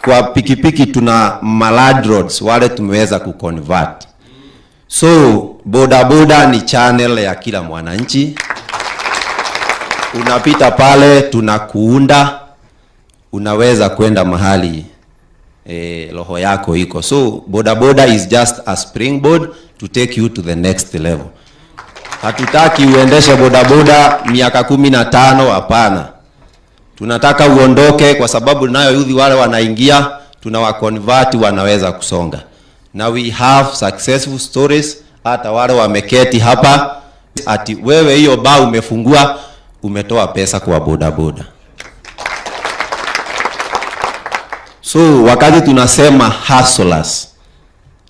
kwa pikipiki tuna malad roads wale tumeweza kuconvert. So bodaboda ni channel ya kila mwananchi. Unapita pale tunakuunda, unaweza kwenda mahali roho yako iko. So bodaboda is just a springboard to take you to the next level. Hatutaki uendeshe bodaboda miaka 15, hapana. Tunataka uondoke, kwa sababu nayo youth wale wanaingia tunawaconvert, wanaweza kusonga. Now we have successful stories, hata wale wameketi hapa ati wewe hiyo ba umefungua, umetoa pesa kwa bodaboda. So wakati tunasema hustlers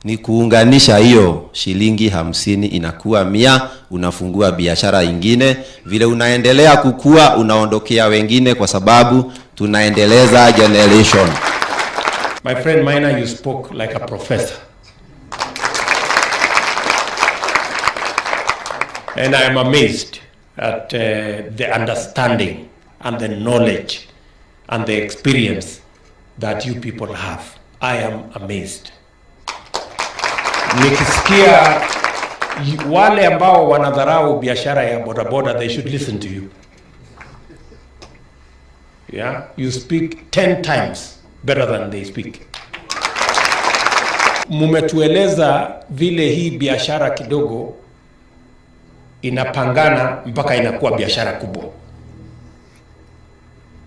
ni kuunganisha hiyo shilingi 50 inakuwa 100, unafungua biashara ingine, vile unaendelea kukua unaondokea wengine, kwa sababu tunaendeleza generation. My friend Maina, you spoke like a professor. And I am amazed at the understanding and the knowledge and the experience that you people have. I am amazed. Nikisikia wale ambao wanadharau biashara ya bodaboda, they should listen to you. Yeah, you speak 10 times better than they speak. Mumetueleza vile hii biashara kidogo inapangana mpaka inakuwa biashara kubwa.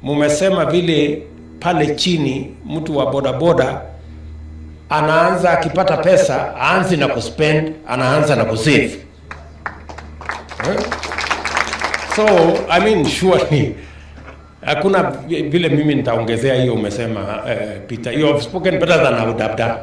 Mumesema vile pale chini mtu wa bodaboda anaanza akipata pesa, aanzi na kuspend, anaanza na kusave. So, I mean, surely, hakuna vile mimi nitaongezea hiyo umesema, Peter, you have spoken better than I would have done.